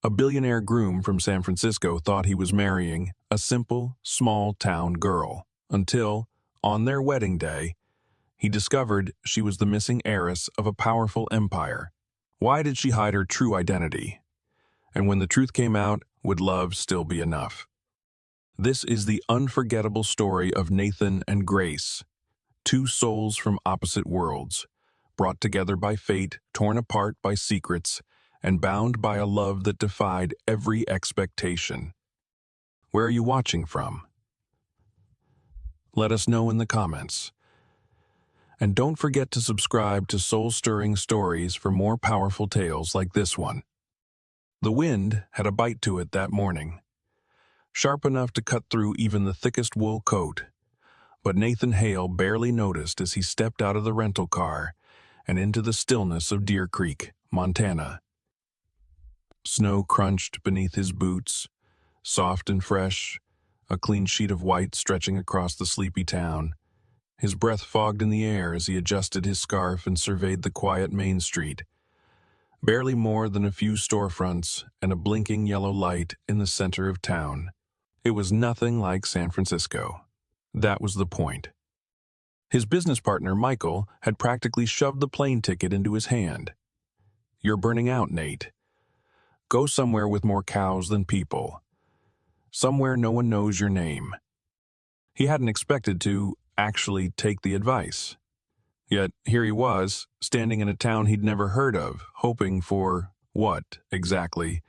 A billionaire groom from San Francisco thought he was marrying a simple, small-town girl, until, on their wedding day, he discovered she was the missing heiress of a powerful empire. Why did she hide her true identity? And when the truth came out, would love still be enough? This is the unforgettable story of Nathan and Grace, two souls from opposite worlds, brought together by fate, torn apart by secrets, and bound by a love that defied every expectation. Where are you watching from? Let us know in the comments. And don't forget to subscribe to Soul-Stirring Stories for more powerful tales like this one. The wind had a bite to it that morning, sharp enough to cut through even the thickest wool coat. But Nathan Hale barely noticed as he stepped out of the rental car and into the stillness of Deer Creek, Montana. Snow crunched beneath his boots, soft and fresh, a clean sheet of white stretching across the sleepy town. His breath fogged in the air as he adjusted his scarf and surveyed the quiet Main Street. Barely more than a few storefronts and a blinking yellow light in the center of town. It was nothing like San Francisco. That was the point. His business partner, Michael, had practically shoved the plane ticket into his hand. "You're burning out, Nate. Go somewhere with more cows than people. Somewhere no one knows your name." He hadn't expected to actually take the advice. Yet here he was, standing in a town he'd never heard of, hoping for what, exactly?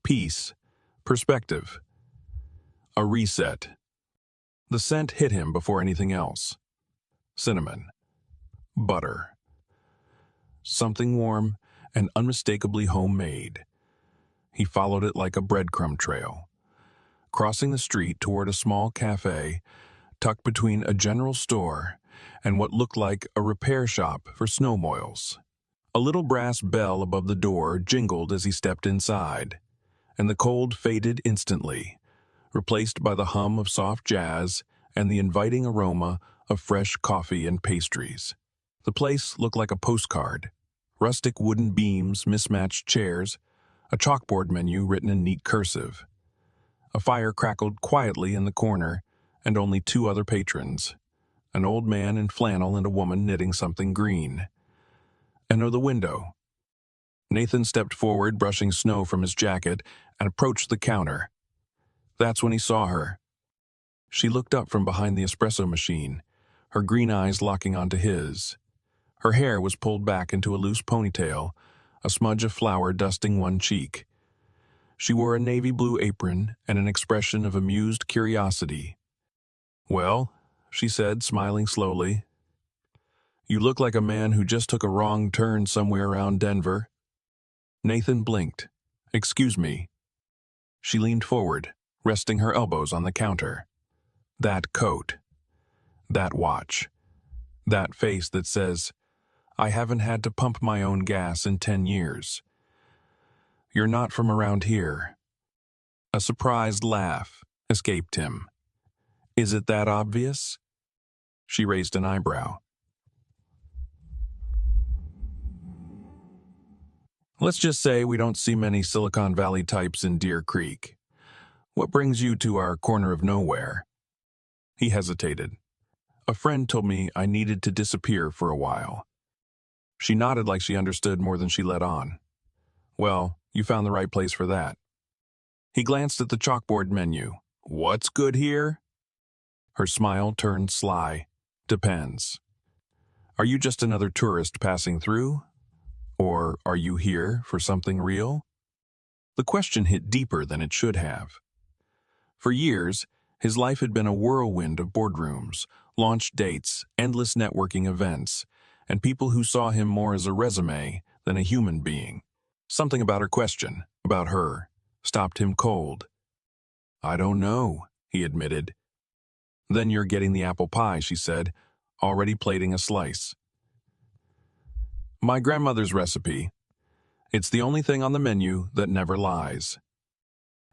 Peace, perspective, a reset. The scent hit him before anything else. Cinnamon, butter, something warm and unmistakably homemade. He followed it like a breadcrumb trail, crossing the street toward a small cafe tucked between a general store and what looked like a repair shop for snowmobiles. A little brass bell above the door jingled as he stepped inside, and the cold faded instantly, replaced by the hum of soft jazz and the inviting aroma of fresh coffee and pastries. The place looked like a postcard. Rustic wooden beams, mismatched chairs, a chalkboard menu written in neat cursive. A fire crackled quietly in the corner, and only two other patrons, an old man in flannel and a woman knitting something green. And near the window, Nathan stepped forward, brushing snow from his jacket, and approached the counter. That's when he saw her. She looked up from behind the espresso machine, her green eyes locking onto his. Her hair was pulled back into a loose ponytail, a smudge of flour dusting one cheek. She wore a navy blue apron and an expression of amused curiosity. "Well," she said, smiling slowly, "you look like a man who just took a wrong turn somewhere around Denver." Nathan blinked. "Excuse me." She leaned forward, resting her elbows on the counter. That coat, that watch, that face that says, "I haven't had to pump my own gas in 10 years. You're not from around here." A surprised laugh escaped him. "Is it that obvious?" She raised an eyebrow. "Let's just say we don't see many Silicon Valley types in Deer Creek. What brings you to our corner of nowhere?" He hesitated. "A friend told me I needed to disappear for a while." She nodded like she understood more than she let on. "Well, you found the right place for that." He glanced at the chalkboard menu. "What's good here?" Her smile turned sly. "Depends. Are you just another tourist passing through? Or are you here for something real?" The question hit deeper than it should have. For years, his life had been a whirlwind of boardrooms, launch dates, endless networking events, and people who saw him more as a resume than a human being. Something about her question, about her, stopped him cold. "I don't know," he admitted. "Then you're getting the apple pie," she said, already plating a slice. "My grandmother's recipe. It's the only thing on the menu that never lies."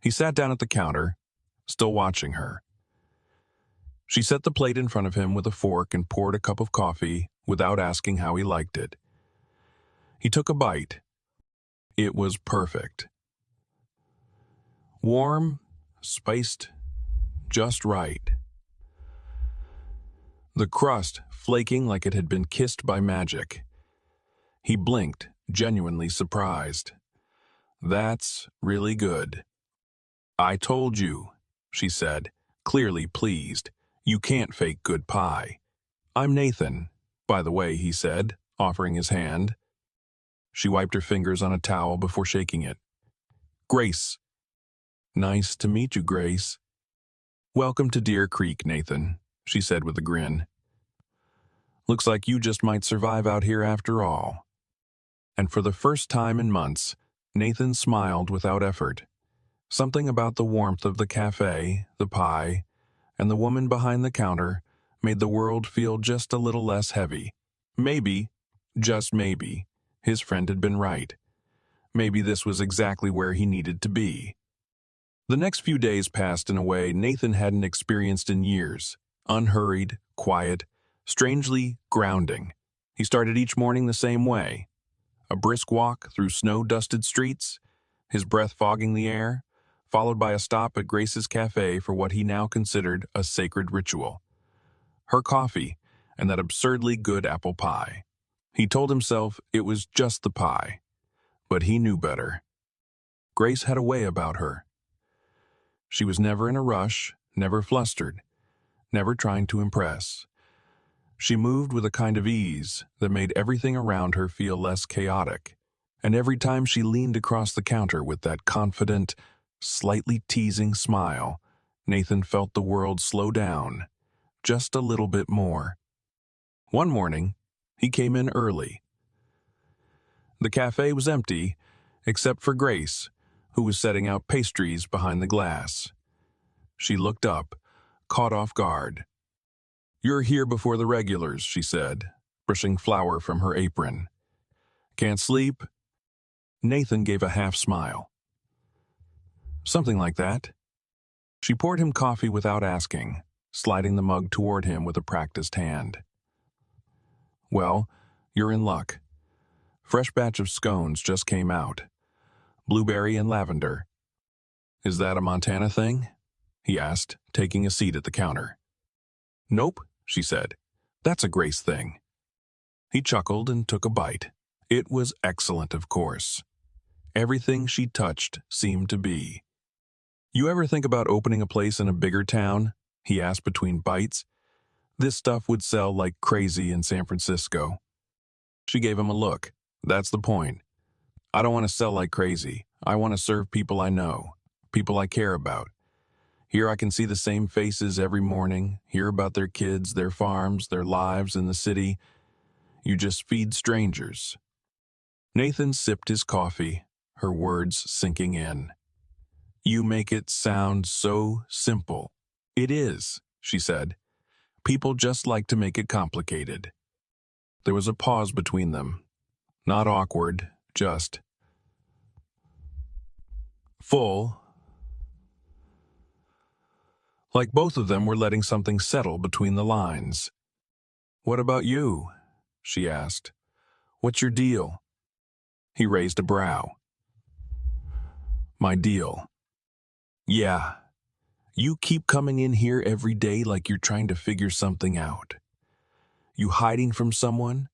He sat down at the counter, still watching her. She set the plate in front of him with a fork and poured a cup of coffee without asking how he liked it. He took a bite. It was perfect. Warm, spiced, just right. The crust flaking like it had been kissed by magic. He blinked, genuinely surprised. That's really good. I told you, she said, clearly pleased. You can't fake good pie. I'm Nathan, by the way, he said, offering his hand. She wiped her fingers on a towel before shaking it. Grace. Nice to meet you, Grace. Welcome to Deer Creek, Nathan, she said with a grin. Looks like you just might survive out here after all. And for the first time in months, Nathan smiled without effort. Something about the warmth of the cafe, the pie, and the woman behind the counter made the world feel just a little less heavy. Maybe, just maybe, his friend had been right. Maybe this was exactly where he needed to be. The next few days passed in a way Nathan hadn't experienced in years. Unhurried, quiet, strangely grounding. He started each morning the same way. A brisk walk through snow-dusted streets, his breath fogging the air, followed by a stop at Grace's cafe for what he now considered a sacred ritual. Her coffee and that absurdly good apple pie. He told himself it was just the pie, but he knew better. Grace had a way about her. She was never in a rush, never flustered, never trying to impress. She moved with a kind of ease that made everything around her feel less chaotic, and every time she leaned across the counter with that confident, slightly teasing smile, Nathan felt the world slow down, just a little bit more. One morning, he came in early. The cafe was empty, except for Grace, who was setting out pastries behind the glass. She looked up, caught off guard. "You're here before the regulars," she said, brushing flour from her apron. "Can't sleep?" Nathan gave a half smile. "Something like that." She poured him coffee without asking, sliding the mug toward him with a practiced hand. "Well, you're in luck. Fresh batch of scones just came out. Blueberry and lavender." "Is that a Montana thing?" he asked, taking a seat at the counter. "Nope," she said. "That's a Grace thing." He chuckled and took a bite. It was excellent, of course. Everything she touched seemed to be. "You ever think about opening a place in a bigger town?" he asked between bites. "This stuff would sell like crazy in San Francisco." She gave him a look. "That's the point. I don't want to sell like crazy. I want to serve people I know, people I care about. Here I can see the same faces every morning, hear about their kids, their farms, their lives in the city. You just feed strangers." Nathan sipped his coffee, her words sinking in. "You make it sound so simple." "It is," she said. "People just like to make it complicated." There was a pause between them. Not awkward, just full. Like both of them were letting something settle between the lines. "What about you?" she asked. "What's your deal?" He raised a brow. "My deal? Yeah. You keep coming in here every day like you're trying to figure something out. You hiding from someone?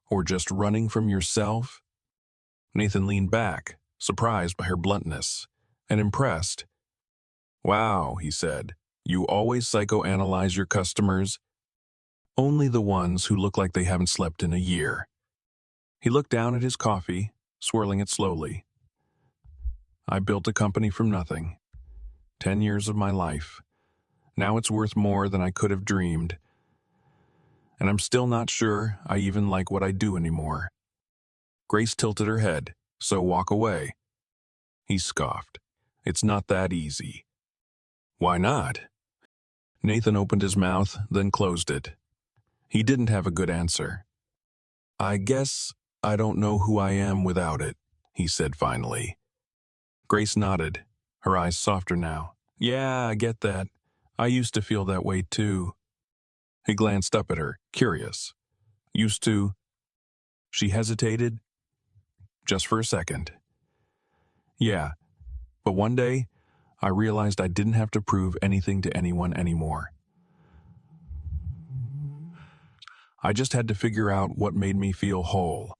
Or just running from yourself?" Nathan leaned back, surprised by her bluntness, and impressed. "Wow," he said. "You always psychoanalyze your customers?" "Only the ones who look like they haven't slept in a year." He looked down at his coffee, swirling it slowly. "I built a company from nothing. 10 years of my life. Now it's worth more than I could have dreamed. And I'm still not sure I even like what I do anymore." Grace tilted her head. "So walk away." He scoffed. "It's not that easy." "Why not?" Nathan opened his mouth, then closed it. He didn't have a good answer. "I guess I don't know who I am without it," he said finally. Grace nodded, her eyes softer now. "Yeah, I get that. I used to feel that way too." He glanced up at her, curious. "Used to?" She hesitated, just for a second. "Yeah, but one day, I realized I didn't have to prove anything to anyone anymore. I just had to figure out what made me feel whole.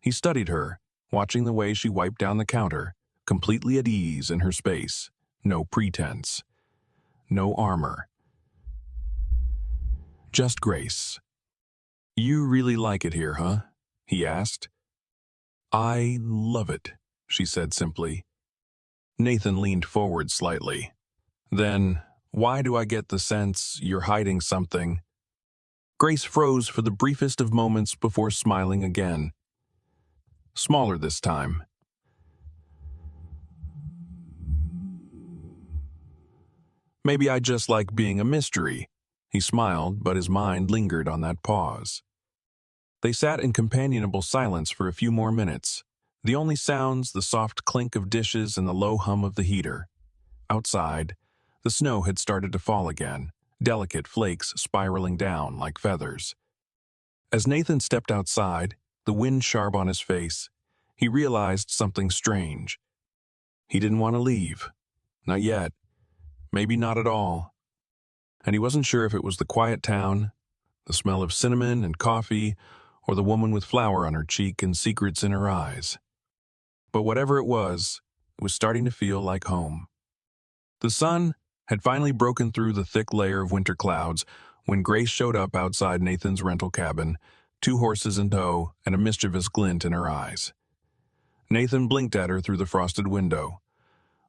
He studied her, watching the way she wiped down the counter, completely at ease in her space. No pretense. No armor. Just grace. "You really like it here, huh?" he asked. "I love it," she said simply. Nathan leaned forward slightly. "Then, why do I get the sense you're hiding something?" Grace froze for the briefest of moments before smiling again. Smaller this time. "Maybe I just like being a mystery." He smiled, but his mind lingered on that pause. They sat in companionable silence for a few more minutes. The only sounds, the soft clink of dishes and the low hum of the heater. Outside, the snow had started to fall again, delicate flakes spiraling down like feathers. As Nathan stepped outside, the wind sharp on his face, he realized something strange. He didn't want to leave. Not yet. Maybe not at all. And he wasn't sure if it was the quiet town, the smell of cinnamon and coffee, or the woman with flour on her cheek and secrets in her eyes. But whatever it was starting to feel like home. The sun had finally broken through the thick layer of winter clouds when Grace showed up outside Nathan's rental cabin, 2 horses in tow and a mischievous glint in her eyes. Nathan blinked at her through the frosted window,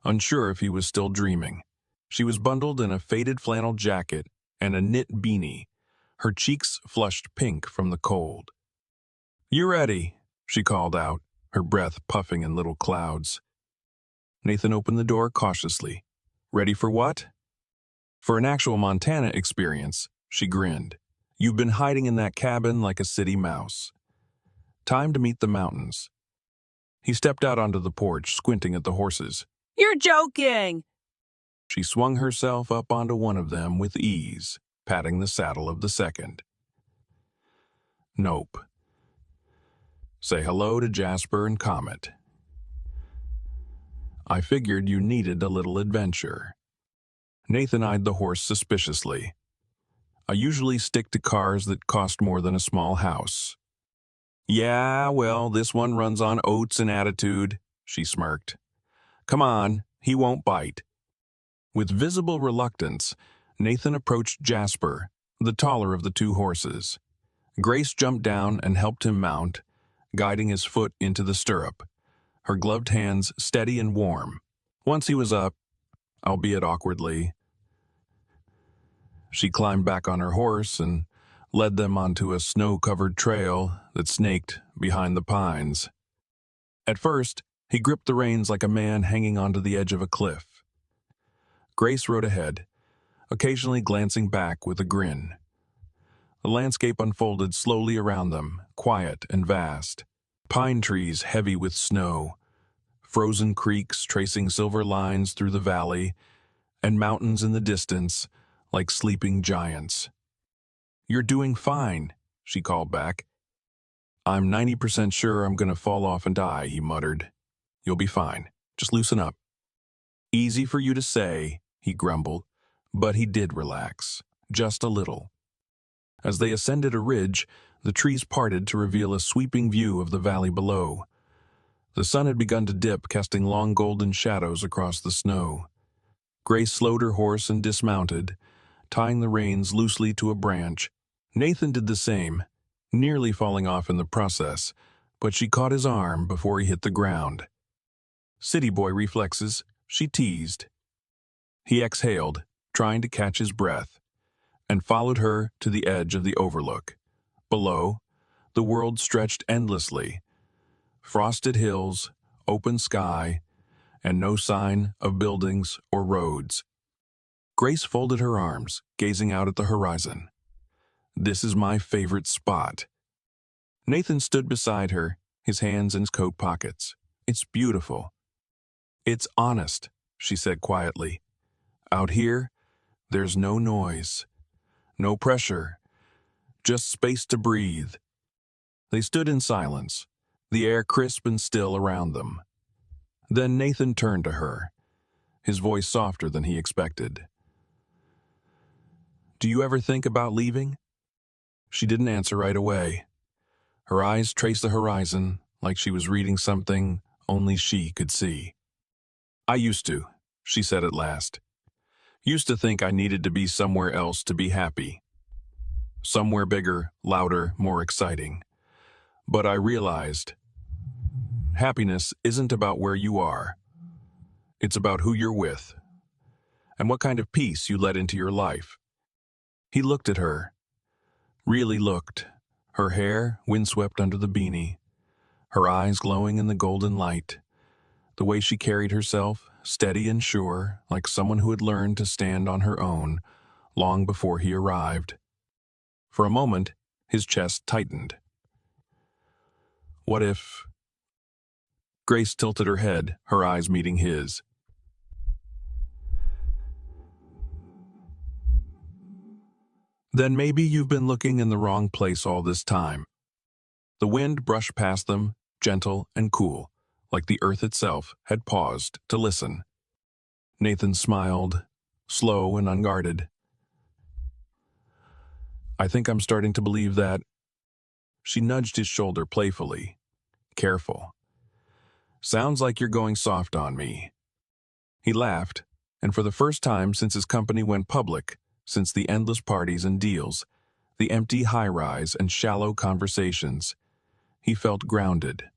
unsure if he was still dreaming. She was bundled in a faded flannel jacket and a knit beanie, her cheeks flushed pink from the cold. "You ready?" she called out, her breath puffing in little clouds. Nathan opened the door cautiously. "Ready for what?" "For an actual Montana experience," she grinned. "You've been hiding in that cabin like a city mouse. Time to meet the mountains." He stepped out onto the porch, squinting at the horses. "You're joking!" She swung herself up onto one of them with ease, patting the saddle of the second. "Nope. Say hello to Jasper and Comet. I figured you needed a little adventure." Nathan eyed the horse suspiciously. "I usually stick to cars that cost more than a small house." "Yeah, well, this one runs on oats and attitude," she smirked. "Come on, he won't bite." With visible reluctance, Nathan approached Jasper, the taller of the 2 horses. Grace jumped down and helped him mount, guiding his foot into the stirrup, her gloved hands steady and warm. Once he was up, albeit awkwardly, she climbed back on her horse and led them onto a snow-covered trail that snaked behind the pines. At first, he gripped the reins like a man hanging onto the edge of a cliff. Grace rode ahead, occasionally glancing back with a grin. The landscape unfolded slowly around them, quiet and vast. Pine trees heavy with snow, frozen creeks tracing silver lines through the valley, and mountains in the distance like sleeping giants. "You're doing fine," she called back. "I'm 90% sure I'm going to fall off and die," he muttered. "You'll be fine. Just loosen up." "Easy for you to say," he grumbled, but he did relax, just a little. As they ascended a ridge, the trees parted to reveal a sweeping view of the valley below. The sun had begun to dip, casting long golden shadows across the snow. Grace slowed her horse and dismounted, tying the reins loosely to a branch. Nathan did the same, nearly falling off in the process, but she caught his arm before he hit the ground. "City boy reflexes," she teased. He exhaled, trying to catch his breath, and followed her to the edge of the overlook. Below, the world stretched endlessly. Frosted hills, open sky, and no sign of buildings or roads. Grace folded her arms, gazing out at the horizon. "This is my favorite spot." Nathan stood beside her, his hands in his coat pockets. "It's beautiful." "It's honest," she said quietly. "Out here, there's no noise, no pressure, just space to breathe." They stood in silence, the air crisp and still around them. Then Nathan turned to her. his voice softer than he expected. "Do you ever think about leaving?" She didn't answer right away. Her eyes traced the horizon like she was reading something only she could see. "I used to," she said at last. "Used to think I needed to be somewhere else to be happy. Somewhere bigger, louder, more exciting. But I realized happiness isn't about where you are. It's about who you're with and what kind of peace you let into your life." He looked at her, really looked, her hair windswept under the beanie, her eyes glowing in the golden light, the way she carried herself, steady and sure, like someone who had learned to stand on her own long before he arrived. For a moment, his chest tightened. What if... Grace tilted her head, her eyes meeting his. "Then maybe you've been looking in the wrong place all this time." The wind brushed past them, gentle and cool, like the earth itself had paused to listen. Nathan smiled, slow and unguarded. "I think I'm starting to believe that." She nudged his shoulder playfully. "Careful. Sounds like you're going soft on me." He laughed, and for the first time since his company went public, since the endless parties and deals, the empty high-rise and shallow conversations, he felt grounded,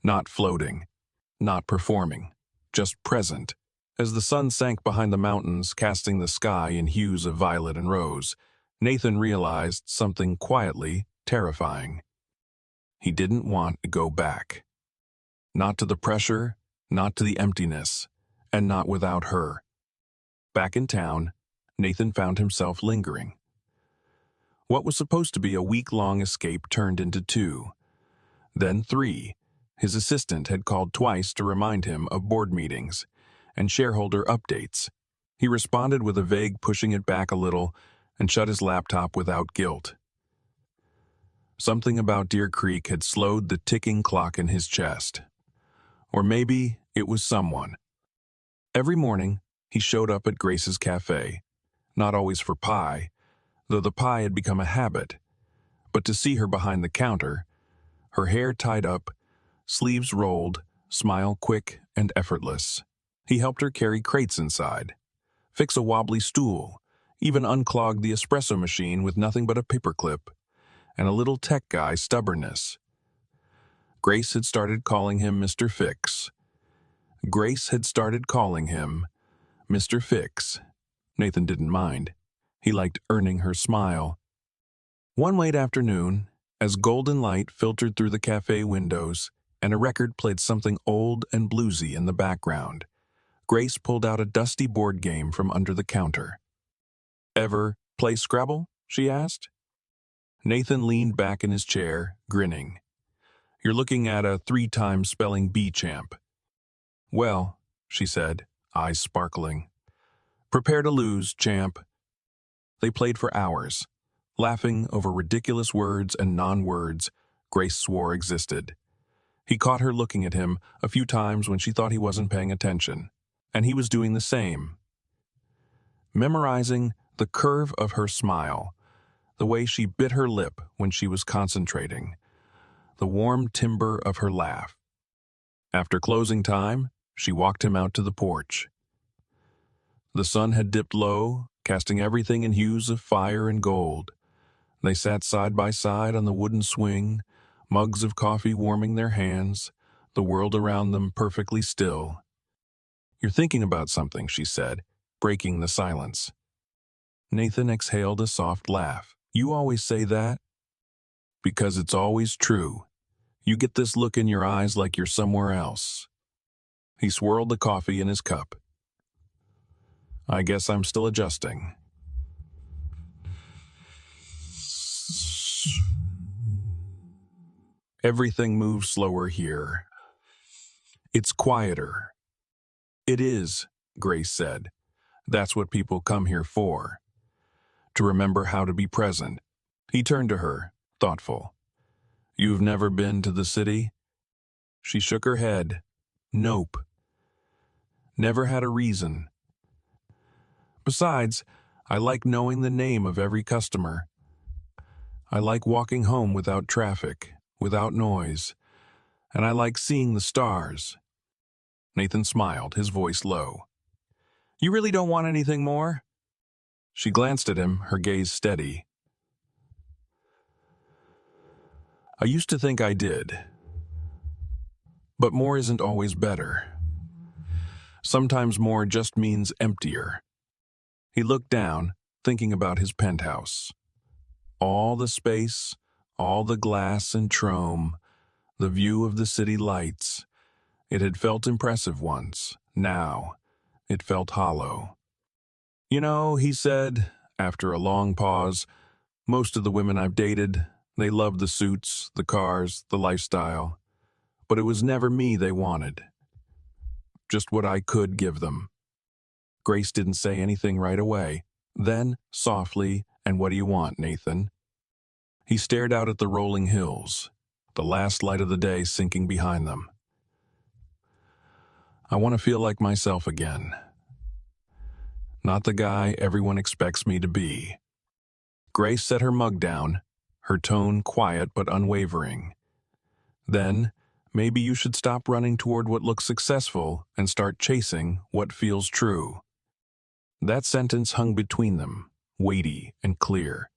not floating, not performing, just present. As the sun sank behind the mountains, casting the sky in hues of violet and rose, Nathan realized something quietly terrifying. He didn't want to go back. Not to the pressure, not to the emptiness, and not without her. Back in town, Nathan found himself lingering. What was supposed to be a week-long escape turned into 2, then 3. His assistant had called twice to remind him of board meetings and shareholder updates. He responded with a vague pushing it back a little and shut his laptop without guilt. Something about Deer Creek had slowed the ticking clock in his chest. Or maybe it was someone. Every morning, he showed up at Grace's cafe, not always for pie, though the pie had become a habit, but to see her behind the counter, her hair tied up, sleeves rolled, smile quick and effortless. He helped her carry crates inside, fix a wobbly stool, even unclog the espresso machine with nothing but a paperclip, and a little tech guy stubbornness. Grace had started calling him Mr. Fix. Grace had started calling him Mr. Fix. Nathan didn't mind. He liked earning her smile. One late afternoon, as golden light filtered through the cafe windows and a record played something old and bluesy in the background, Grace pulled out a dusty board game from under the counter. "Ever play Scrabble?" she asked. Nathan leaned back in his chair, grinning. "You're looking at a 3-time spelling bee champ." "Well," she said, eyes sparkling. "Prepare to lose, champ." They played for hours, laughing over ridiculous words and non-words Grace swore existed. He caught her looking at him a few times when she thought he wasn't paying attention, and he was doing the same. Memorizing the curve of her smile, the way she bit her lip when she was concentrating, the warm timbre of her laugh. After closing time, she walked him out to the porch. The sun had dipped low, casting everything in hues of fire and gold. They sat side by side on the wooden swing, mugs of coffee warming their hands, the world around them perfectly still. "You're thinking about something," she said, breaking the silence. Nathan exhaled a soft laugh. "You always say that?" "Because it's always true. You get this look in your eyes like you're somewhere else." He swirled the coffee in his cup. "I guess I'm still adjusting." Everything moves slower here. It's quieter. "It is," Grace said. "That's what people come here for. To remember how to be present." He turned to her, thoughtful. "You've never been to the city?" She shook her head. "Nope." Never had a reason. Besides, I like knowing the name of every customer. I like walking home without traffic, without noise, and I like seeing the stars. Nathan smiled, his voice low. You really don't want anything more? She glanced at him, her gaze steady. I used to think I did. But more isn't always better. Sometimes more just means emptier. He looked down, thinking about his penthouse. All the space, all the glass and chrome, the view of the city lights. It had felt impressive once. Now, it felt hollow. You know, he said, after a long pause, most of the women I've dated, they loved the suits, the cars, the lifestyle. But it was never me they wanted. Just what I could give them. Grace didn't say anything right away. Then, softly, and what do you want, Nathan? He stared out at the rolling hills, the last light of the day sinking behind them. I want to feel like myself again. Not the guy everyone expects me to be. Grace set her mug down, her tone quiet but unwavering. Then, maybe you should stop running toward what looks successful and start chasing what feels true. That sentence hung between them, weighty and clear.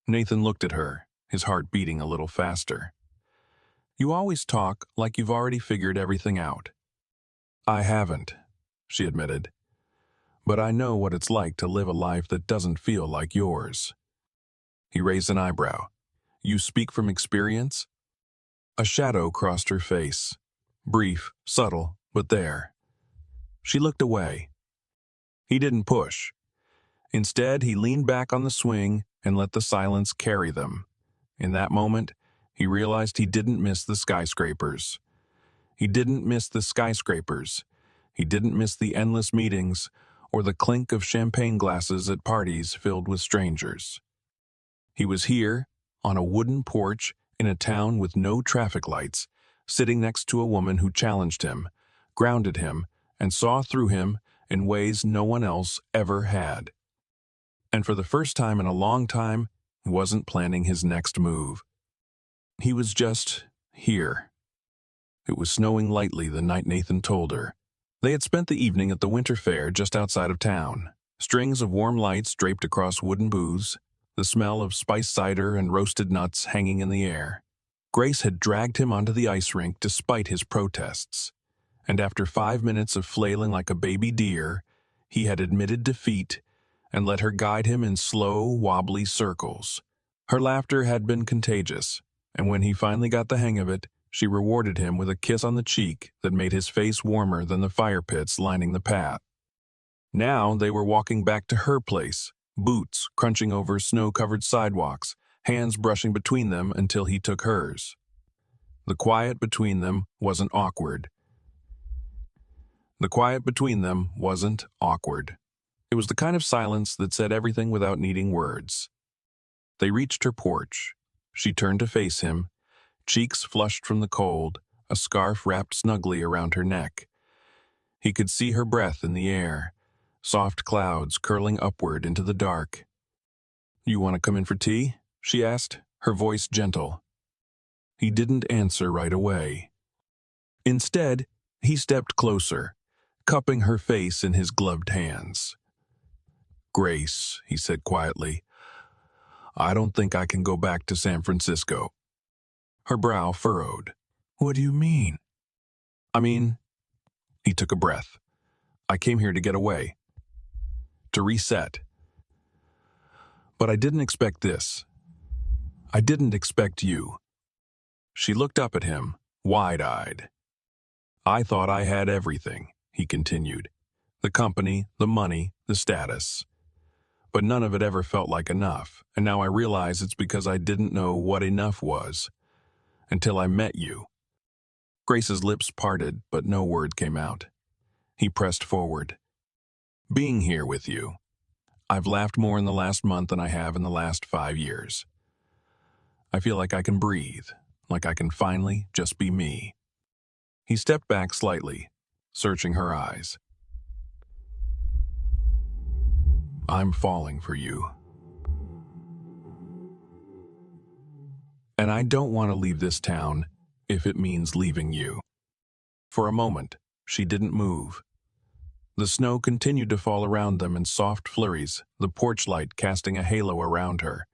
Nathan looked at her, his heart beating a little faster. You always talk like you've already figured everything out. I haven't, she admitted. But I know what it's like to live a life that doesn't feel like yours. He raised an eyebrow. You speak from experience? A shadow crossed her face. Brief, subtle, but there. She looked away. He didn't push. Instead, he leaned back on the swing and let the silence carry them. In that moment, he realized he didn't miss the skyscrapers. He didn't miss the skyscrapers. He didn't miss the endless meetings or the clink of champagne glasses at parties filled with strangers. He was here, on a wooden porch in a town with no traffic lights, sitting next to a woman who challenged him, grounded him, and saw through him in ways no one else ever had. And for the first time in a long time, he wasn't planning his next move. He was just here. It was snowing lightly the night Nathan told her. They had spent the evening at the winter fair just outside of town. Strings of warm lights draped across wooden booths, the smell of spiced cider and roasted nuts hanging in the air. Grace had dragged him onto the ice rink despite his protests. And after 5 minutes of flailing like a baby deer, he had admitted defeat and let her guide him in slow, wobbly circles. Her laughter had been contagious, and when he finally got the hang of it, she rewarded him with a kiss on the cheek that made his face warmer than the fire pits lining the path. Now they were walking back to her place, boots crunching over snow-covered sidewalks, hands brushing between them until he took hers. The quiet between them wasn't awkward. It was the kind of silence that said everything without needing words. They reached her porch. She turned to face him, cheeks flushed from the cold, a scarf wrapped snugly around her neck. He could see her breath in the air, soft clouds curling upward into the dark. You want to come in for tea? She asked, her voice gentle. He didn't answer right away. Instead, he stepped closer, cupping her face in his gloved hands. Grace, he said quietly, I don't think I can go back to San Francisco. Her brow furrowed. What do you mean? He took a breath. I came here to get away. To reset. But I didn't expect this. I didn't expect you. She looked up at him, wide-eyed. I thought I had everything, he continued. The company, the money, the status. But none of it ever felt like enough, and now I realize it's because I didn't know what enough was. Until I met you. Grace's lips parted, but no word came out. He pressed forward. Being here with you. I've laughed more in the last month than I have in the last 5 years. I feel like I can breathe, like I can finally just be me. He stepped back slightly, searching her eyes. I'm falling for you. And I don't want to leave this town if it means leaving you." For a moment, she didn't move. The snow continued to fall around them in soft flurries, the porch light casting a halo around her.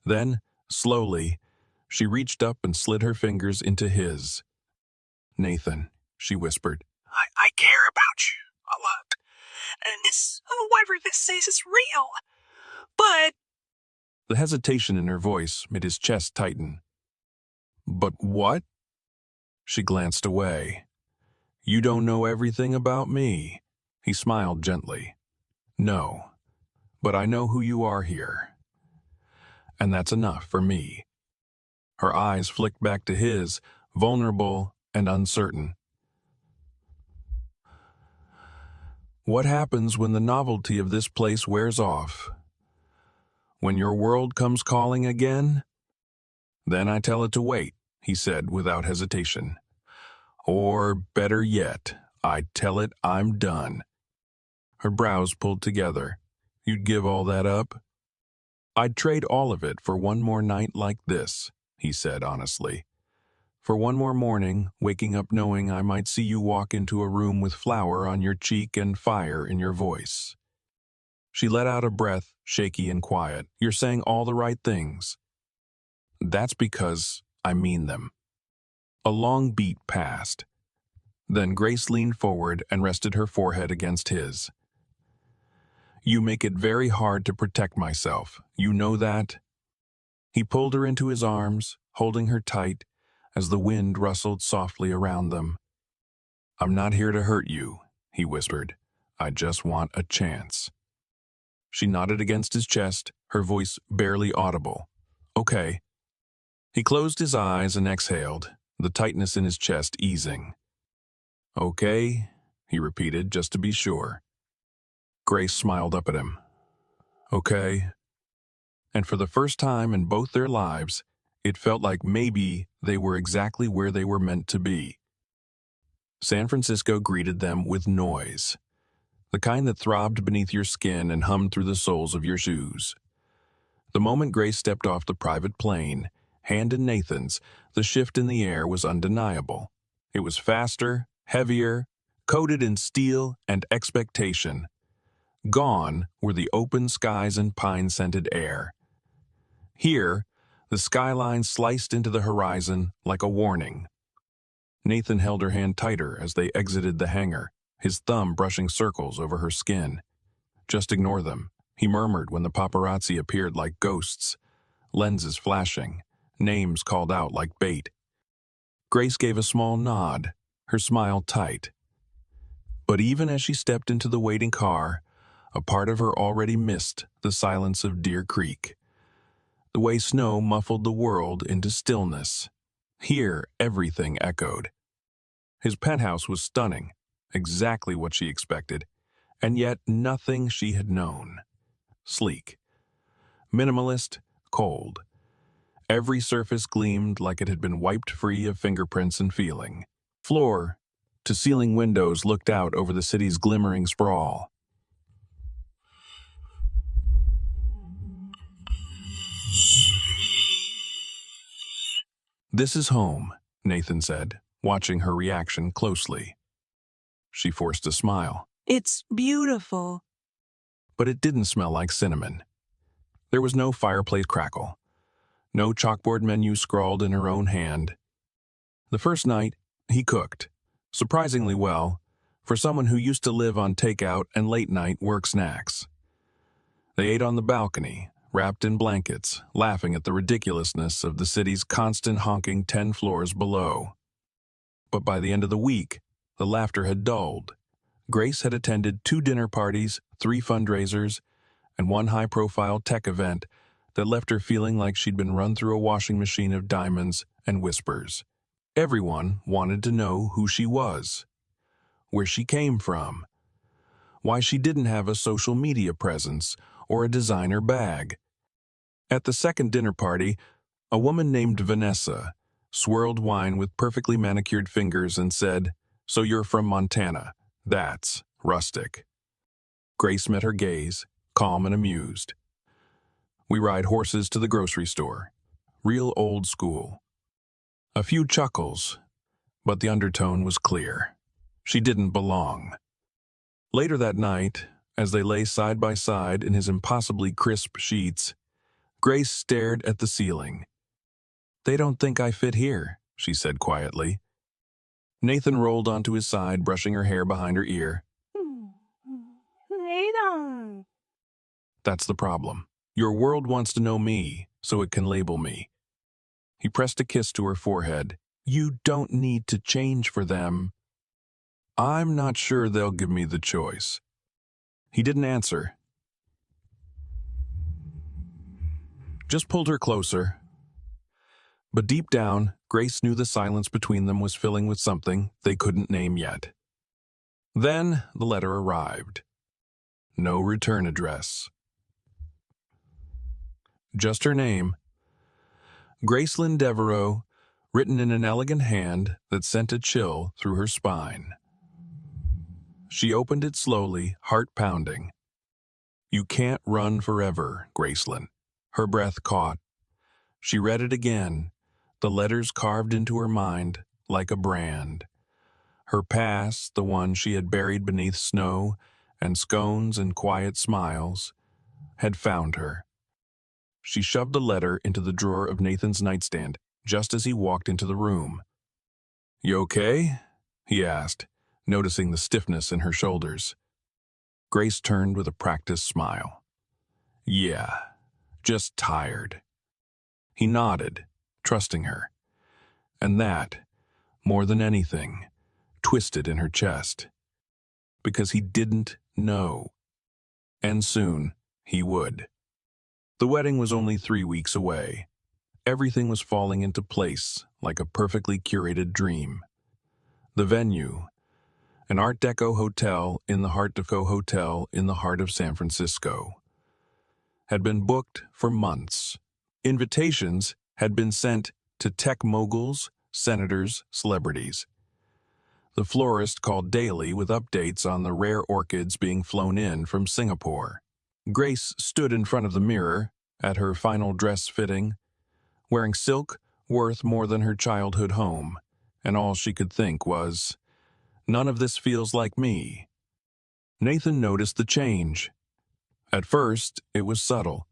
Then, slowly, she reached up and slid her fingers into his. "Nathan," she whispered. I care about you a lot. And whatever this says is real. But The hesitation in her voice made his chest tighten. "But what?" She glanced away. "You don't know everything about me." He smiled gently. "No, but I know who you are here. And that's enough for me." Her eyes flicked back to his, vulnerable and uncertain. "What happens when the novelty of this place wears off? When your world comes calling again? Then I tell it to wait," he said without hesitation. "Or, better yet, I tell it I'm done." Her brows pulled together. "You'd give all that up?" "I'd trade all of it for one more night like this," he said honestly. "For one more morning, waking up knowing I might see you walk into a room with flour on your cheek and fire in your voice." She let out a breath, shaky and quiet. "You're saying all the right things." "That's because I mean them." A long beat passed. Then Grace leaned forward and rested her forehead against his. "You make it very hard to protect myself. You know that?" He pulled her into his arms, holding her tight, as the wind rustled softly around them. "I'm not here to hurt you," he whispered. "I just want a chance." She nodded against his chest, her voice barely audible. "Okay." He closed his eyes and exhaled, the tightness in his chest easing. "Okay," he repeated, just to be sure. Grace smiled up at him. "Okay." And for the first time in both their lives, it felt like maybe they were exactly where they were meant to be. San Francisco greeted them with noise, the kind that throbbed beneath your skin and hummed through the soles of your shoes. The moment Grace stepped off the private plane, hand in Nathan's, the shift in the air was undeniable. It was faster, heavier, coated in steel and expectation. Gone were the open skies and pine-scented air. Here, the skyline sliced into the horizon like a warning. Nathan held her hand tighter as they exited the hangar, his thumb brushing circles over her skin. "Just ignore them," he murmured when the paparazzi appeared like ghosts, lenses flashing, names called out like bait. Grace gave a small nod, her smile tight. But even as she stepped into the waiting car, a part of her already missed the silence of Deer Creek. The way snow muffled the world into stillness. Here, everything echoed. His penthouse was stunning, exactly what she expected, and yet nothing she had known. Sleek. Minimalist, cold. Every surface gleamed like it had been wiped free of fingerprints and feeling. Floor to ceiling windows looked out over the city's glimmering sprawl. "This is home," Nathan said, watching her reaction closely. She forced a smile. it's beautiful. But it didn't smell like cinnamon. There was no fireplace crackle, no chalkboard menu scrawled in her own hand. The first night, he cooked, surprisingly well, for someone who used to live on takeout and late-night work snacks. They ate on the balcony, wrapped in blankets, laughing at the ridiculousness of the city's constant honking 10 floors below. But by the end of the week, the laughter had dulled. Grace had attended 2 dinner parties, 3 fundraisers, and 1 high-profile tech event that left her feeling like she'd been run through a washing machine of diamonds and whispers. Everyone wanted to know who she was, where she came from, why she didn't have a social media presence or a designer bag. At the second dinner party, a woman named Vanessa swirled wine with perfectly manicured fingers and said, "So you're from Montana. That's rustic." Grace met her gaze, calm and amused. We ride horses to the grocery store. Real old school. A few chuckles, but the undertone was clear. She didn't belong. Later that night, as they lay side by side in his impossibly crisp sheets, Grace stared at the ceiling. "They don't think I fit here," she said quietly. Nathan rolled onto his side, brushing her hair behind her ear. Nathan. "That's the problem. Your world wants to know me, so it can label me." He pressed a kiss to her forehead. "You don't need to change for them." "I'm not sure they'll give me the choice." He didn't answer. Just pulled her closer. But deep down, Grace knew the silence between them was filling with something they couldn't name yet. Then the letter arrived. No return address. Just her name. Gracelyn Devereaux, written in an elegant hand that sent a chill through her spine. She opened it slowly, heart pounding. "You can't run forever, Gracelyn." Her breath caught. She read it again, the letters carved into her mind like a brand. Her past, the one she had buried beneath snow and scones and quiet smiles, had found her. She shoved the letter into the drawer of Nathan's nightstand just as he walked into the room. "You okay?" he asked, noticing the stiffness in her shoulders. Grace turned with a practiced smile. "Yeah, just tired." He nodded, trusting her. And that, more than anything, twisted in her chest. Because he didn't know. And soon, he would. The wedding was only 3 weeks away. Everything was falling into place like a perfectly curated dream. The venue, an Art Deco hotel in the Art Deco Hotel in the heart of San Francisco, had been booked for months. Invitations had been sent to tech moguls, senators, celebrities. The florist called daily with updates on the rare orchids being flown in from Singapore. Grace stood in front of the mirror at her final dress fitting, wearing silk worth more than her childhood home, and all she could think was, "None of this feels like me." Nathan noticed the change. At first, it was subtle,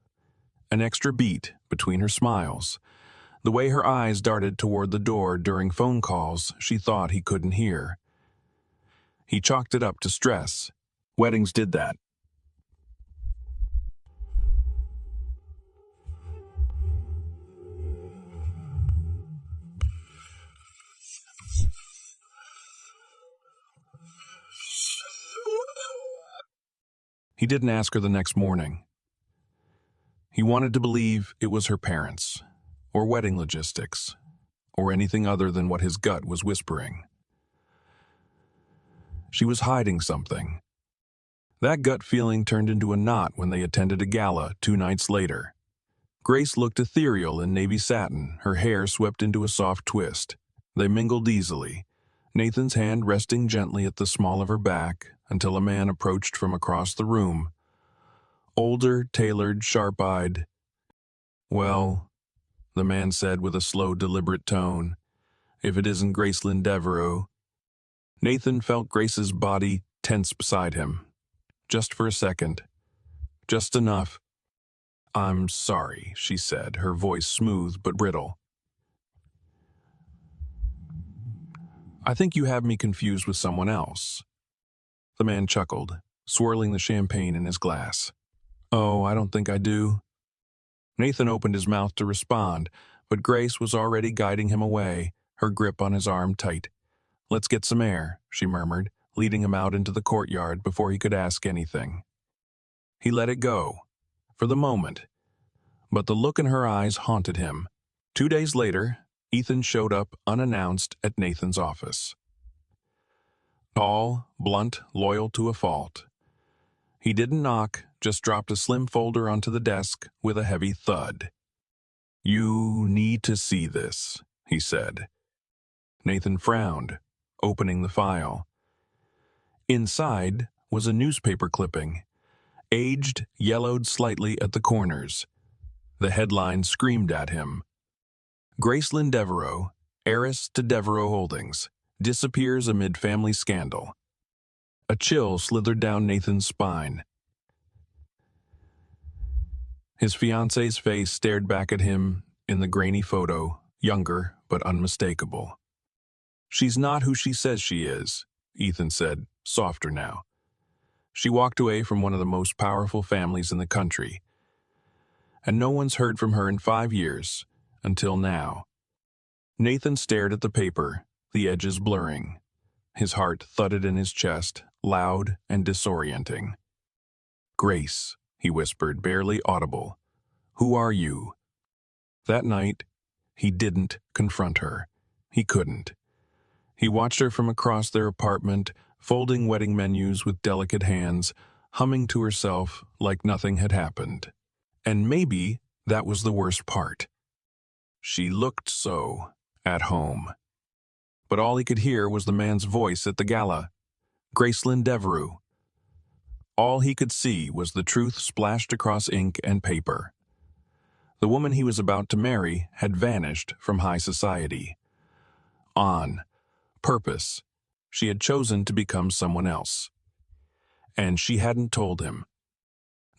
an extra beat between her smiles, the way her eyes darted toward the door during phone calls she thought he couldn't hear. He chalked it up to stress. Weddings did that. He didn't ask her the next morning. He wanted to believe it was her parents, or wedding logistics, or anything other than what his gut was whispering. She was hiding something. That gut feeling turned into a knot when they attended a gala 2 nights later. Grace looked ethereal in navy satin, her hair swept into a soft twist. They mingled easily, Nathan's hand resting gently at the small of her back until a man approached from across the room. Older, tailored, sharp-eyed. "Well," the man said with a slow, deliberate tone, "if it isn't Gracelyn Devereaux." Nathan felt Grace's body tense beside him. Just for a second. Just enough. "I'm sorry," she said, her voice smooth but brittle. "I think you have me confused with someone else." The man chuckled, swirling the champagne in his glass. "Oh, I don't think I do." Nathan opened his mouth to respond, but Grace was already guiding him away, her grip on his arm tight. "Let's get some air," she murmured, leading him out into the courtyard before he could ask anything. He let it go, for the moment, but the look in her eyes haunted him. 2 days later, Ethan showed up unannounced at Nathan's office. Tall, blunt, loyal to a fault. He didn't knock, just dropped a slim folder onto the desk with a heavy thud. "You need to see this," he said. Nathan frowned, opening the file. Inside was a newspaper clipping, Aged, yellowed slightly at the corners. The headline screamed at him. Gracelyn Devereaux, heiress to Devereaux Holdings, disappears amid family scandal. A chill slithered down Nathan's spine. His fiance's face stared back at him in the grainy photo, younger but unmistakable. "She's not who she says she is," Ethan said, softer now. "She walked away from one of the most powerful families in the country. And no one's heard from her in 5 years, until now." Nathan stared at the paper, the edges blurring. His heart thudded in his chest, loud and disorienting. "Grace," he whispered, barely audible. "Who are you?" That night, he didn't confront her. He couldn't. He watched her from across their apartment, folding wedding menus with delicate hands, humming to herself like nothing had happened. And maybe that was the worst part. She looked so at home. But all he could hear was the man's voice at the gala. Gracelyn Devereaux. All he could see was the truth splashed across ink and paper. The woman he was about to marry had vanished from high society. On purpose, she had chosen to become someone else. And she hadn't told him.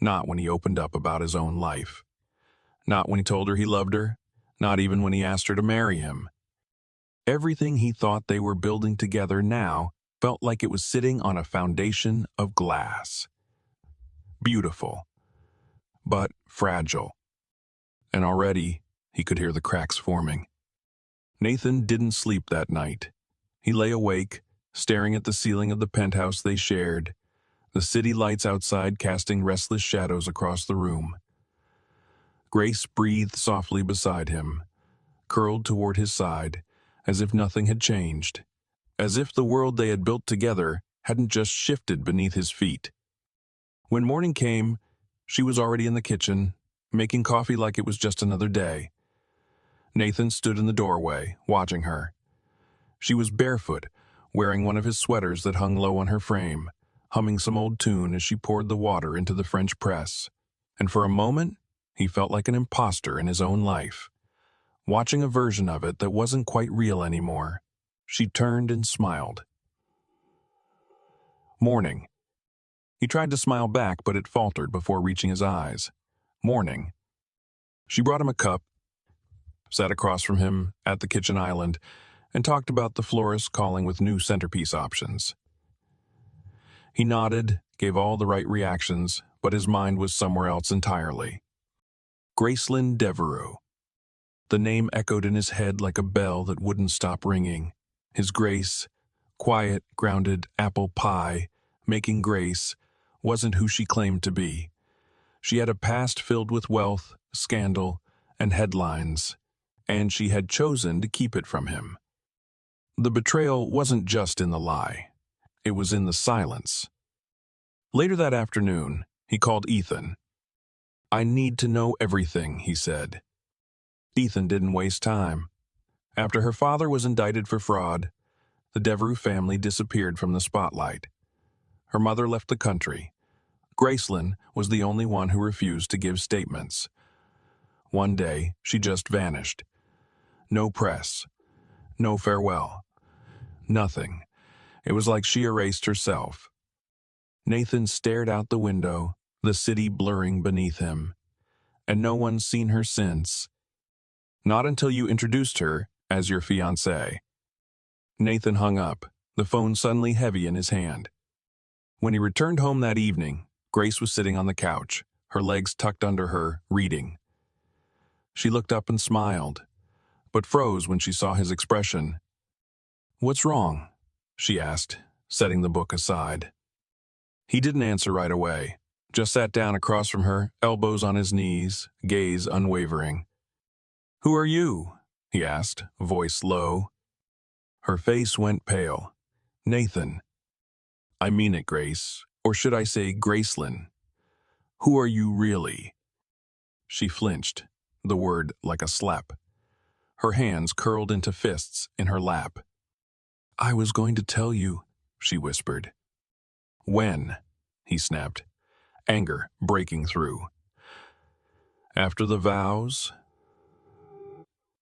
Not when he opened up about his own life. Not when he told her he loved her. Not even when he asked her to marry him. Everything he thought they were building together now felt like it was sitting on a foundation of glass. Beautiful, but fragile. And already he could hear the cracks forming. Nathan didn't sleep that night. He lay awake, staring at the ceiling of the penthouse they shared, the city lights outside casting restless shadows across the room. Grace breathed softly beside him, curled toward his side, as if nothing had changed, as if the world they had built together hadn't just shifted beneath his feet. When morning came, she was already in the kitchen, making coffee like it was just another day. Nathan stood in the doorway, watching her. She was barefoot, wearing one of his sweaters that hung low on her frame, humming some old tune as she poured the water into the French press. And for a moment, he felt like an imposter in his own life, watching a version of it that wasn't quite real anymore. She turned and smiled. "Morning." He tried to smile back, but it faltered before reaching his eyes. "Morning." She brought him a cup, sat across from him at the kitchen island, and talked about the florist calling with new centerpiece options. He nodded, gave all the right reactions, but his mind was somewhere else entirely. Gracelyn Devereaux. The name echoed in his head like a bell that wouldn't stop ringing. His Grace, quiet, grounded apple pie, making Grace, wasn't who she claimed to be. She had a past filled with wealth, scandal, and headlines, and she had chosen to keep it from him. The betrayal wasn't just in the lie. It was in the silence. Later that afternoon, he called Ethan. "I need to know everything," he said. Ethan didn't waste time. After her father was indicted for fraud, the Devereaux family disappeared from the spotlight. Her mother left the country. Gracelyn was the only one who refused to give statements. One day, she just vanished. No press. No farewell. Nothing. It was like she erased herself. Nathan stared out the window, the city blurring beneath him. And no one's seen her since. Not until you introduced her as your fiancée. Nathan hung up, the phone suddenly heavy in his hand. When he returned home that evening, Grace was sitting on the couch, her legs tucked under her, reading. She looked up and smiled, but froze when she saw his expression. "What's wrong?" she asked, setting the book aside. He didn't answer right away, just sat down across from her, elbows on his knees, gaze unwavering. "Who are you?" he asked, voice low. Her face went pale. "Nathan." "I mean it, Grace, or should I say Gracelyn? Who are you really?" She flinched, the word like a slap. Her hands curled into fists in her lap. "I was going to tell you," she whispered. "When?" he snapped. anger breaking through. After the vows,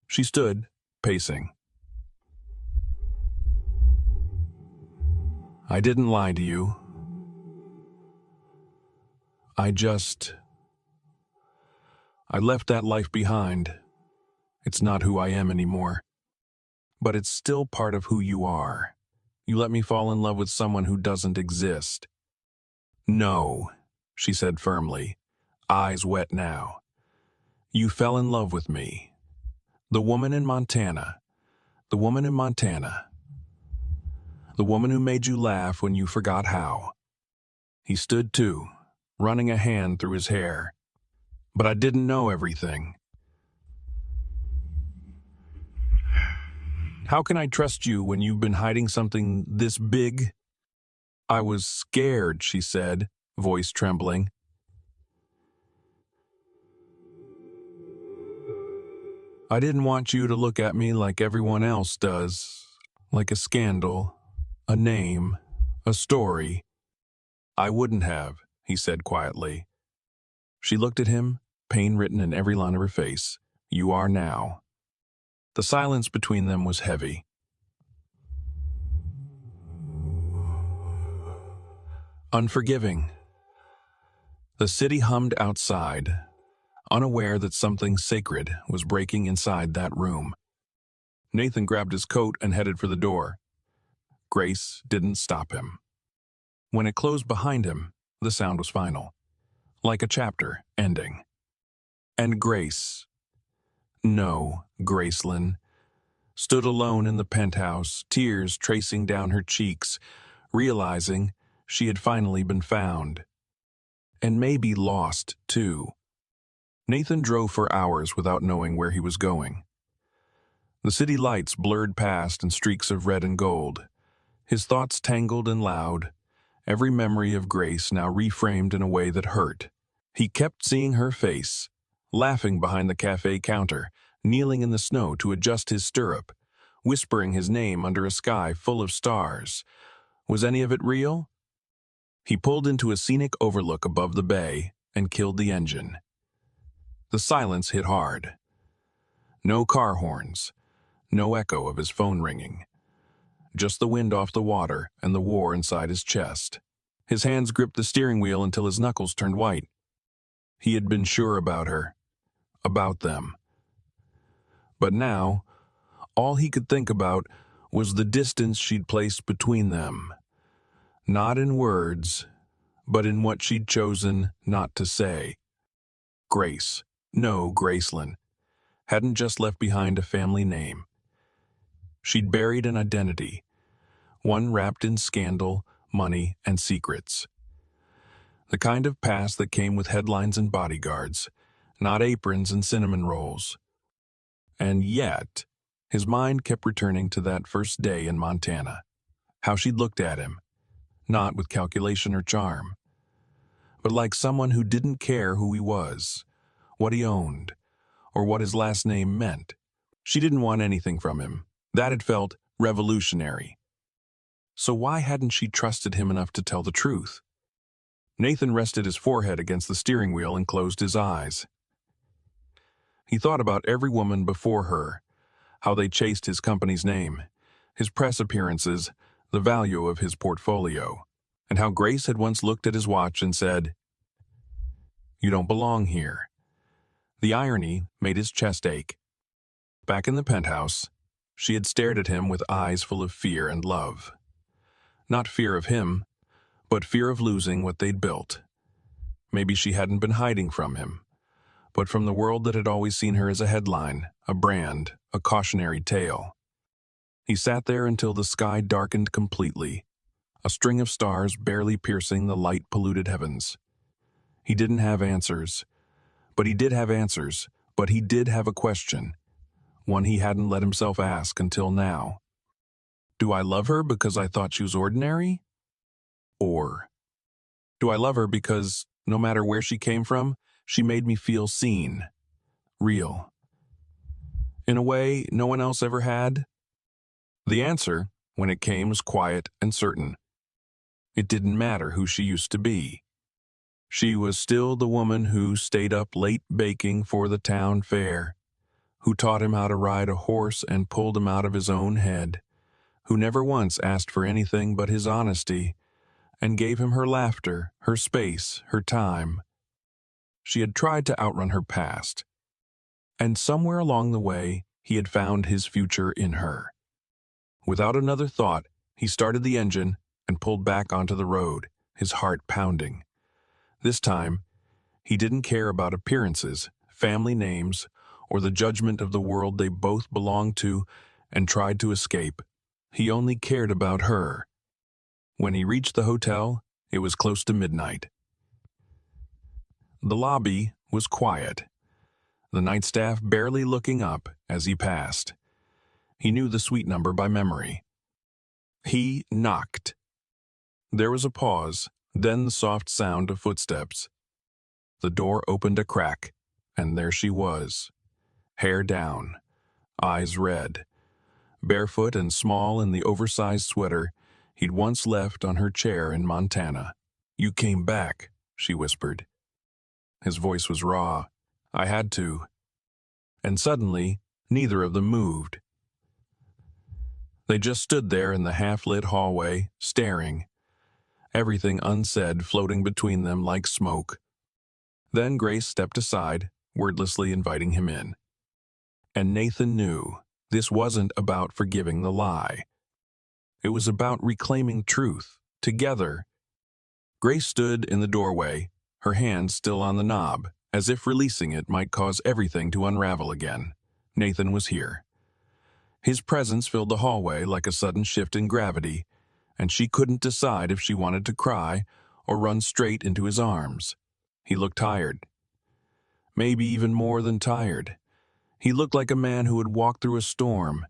she stood, pacing. I didn't lie to you. I left that life behind. It's not who I am anymore. But it's still part of who you are. You let me fall in love with someone who doesn't exist. No, she said firmly, eyes wet now. You fell in love with me. The woman in Montana. The woman in Montana. The woman who made you laugh when you forgot how. He stood too, running a hand through his hair. But I didn't know everything. How can I trust you when you've been hiding something this big? I was scared, she said, voice trembling. I didn't want you to look at me like everyone else does, like a scandal, a name, a story. I wouldn't have, he said quietly. She looked at him, pain written in every line of her face. You are now. The silence between them was heavy. Unforgiving. The city hummed outside, unaware that something sacred was breaking inside that room. Nathan grabbed his coat and headed for the door. Grace didn't stop him. When it closed behind him, the sound was final, like a chapter ending. And Grace, no, Gracelyn, stood alone in the penthouse, tears tracing down her cheeks, realizing she had finally been found. And maybe lost, too. Nathan drove for hours without knowing where he was going. The city lights blurred past in streaks of red and gold. His thoughts tangled and loud, every memory of Grace now reframed in a way that hurt. He kept seeing her face, laughing behind the cafe counter, kneeling in the snow to adjust his stirrup, whispering his name under a sky full of stars. Was any of it real? He pulled into a scenic overlook above the bay and killed the engine. The silence hit hard. No car horns, no echo of his phone ringing. Just the wind off the water and the war inside his chest. His hands gripped the steering wheel until his knuckles turned white. He had been sure about her, about them. But now, all he could think about was the distance she'd placed between them. Not in words, but in what she'd chosen not to say. Grace, no Gracelyn, hadn't just left behind a family name. She'd buried an identity, one wrapped in scandal, money, and secrets. The kind of past that came with headlines and bodyguards, not aprons and cinnamon rolls. And yet, his mind kept returning to that first day in Montana, how she'd looked at him, not with calculation or charm, but like someone who didn't care who he was, what he owned, or what his last name meant. She didn't want anything from him. That had felt revolutionary. So why hadn't she trusted him enough to tell the truth? Nathan rested his forehead against the steering wheel and closed his eyes. He thought about every woman before her, how they chased his company's name, his press appearances, the value of his portfolio, and how Grace had once looked at his watch and said, "You don't belong here." The irony made his chest ache. Back in the penthouse, she had stared at him with eyes full of fear and love. Not fear of him, but fear of losing what they'd built. Maybe she hadn't been hiding from him, but from the world that had always seen her as a headline, a brand, a cautionary tale. He sat there until the sky darkened completely, a string of stars barely piercing the light-polluted heavens. He didn't have answers, but he did have answers, but he did have a question, one he hadn't let himself ask until now. Do I love her because I thought she was ordinary? Or do I love her because, no matter where she came from, she made me feel seen, real, in a way no one else ever had? The answer, when it came, was quiet and certain. It didn't matter who she used to be. She was still the woman who stayed up late baking for the town fair, who taught him how to ride a horse and pulled him out of his own head, who never once asked for anything but his honesty, and gave him her laughter, her space, her time. She had tried to outrun her past, and somewhere along the way, he had found his future in her. Without another thought, he started the engine and pulled back onto the road, his heart pounding. This time, he didn't care about appearances, family names, or the judgment of the world they both belonged to and tried to escape. He only cared about her. When he reached the hotel, it was close to midnight. The lobby was quiet, the night staff barely looking up as he passed. He knew the suite number by memory. He knocked. There was a pause, then the soft sound of footsteps. The door opened a crack, and there she was. Hair down, eyes red, barefoot and small in the oversized sweater he'd once left on her chair in Montana. "You came back," she whispered. His voice was raw. "I had to." And suddenly, neither of them moved. They just stood there in the half-lit hallway, staring, everything unsaid floating between them like smoke. Then Grace stepped aside, wordlessly inviting him in. And Nathan knew this wasn't about forgiving the lie. It was about reclaiming truth, together. Grace stood in the doorway, her hand still on the knob, as if releasing it might cause everything to unravel again. Nathan was here. His presence filled the hallway like a sudden shift in gravity, and she couldn't decide if she wanted to cry or run straight into his arms. He looked tired. Maybe even more than tired. He looked like a man who had walked through a storm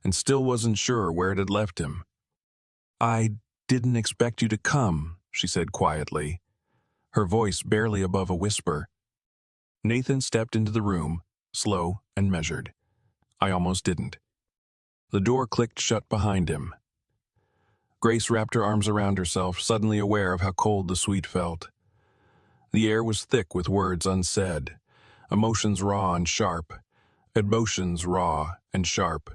and still wasn't sure where it had left him. "I didn't expect you to come," she said quietly, her voice barely above a whisper. Nathan stepped into the room, slow and measured. "I almost didn't." The door clicked shut behind him. Grace wrapped her arms around herself, suddenly aware of how cold the suite felt. The air was thick with words unsaid, emotions raw and sharp, emotions raw and sharp.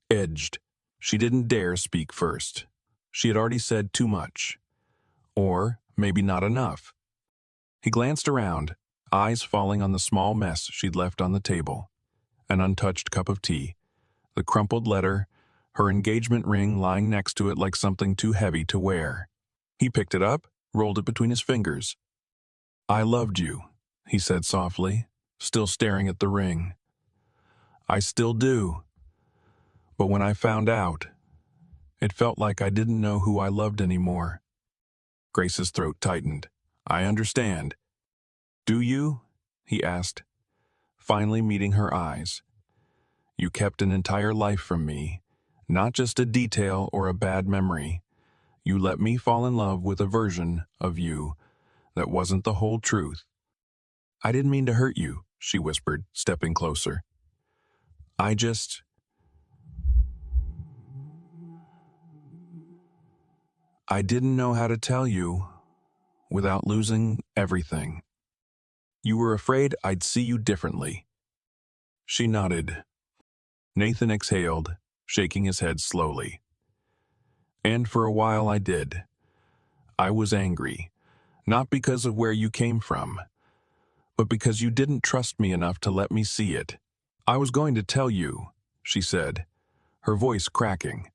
Edged. She didn't dare speak first. She had already said too much. Or maybe not enough. He glanced around, eyes falling on the small mess she'd left on the table. An untouched cup of tea, the crumpled letter, her engagement ring lying next to it like something too heavy to wear. He picked it up, rolled it between his fingers. "I loved you," he said softly, still staring at the ring. "I still do. But when I found out, it felt like I didn't know who I loved anymore." Grace's throat tightened. "I understand." "Do you?" he asked, finally meeting her eyes. "You kept an entire life from me, not just a detail or a bad memory. You let me fall in love with a version of you that wasn't the whole truth." "I didn't mean to hurt you," she whispered, stepping closer. I didn't know how to tell you without losing everything. You were afraid I'd see you differently." She nodded. Nathan exhaled, shaking his head slowly. "And for a while I did. I was angry, not because of where you came from, but because you didn't trust me enough to let me see it. I was going to tell you," she said, her voice cracking.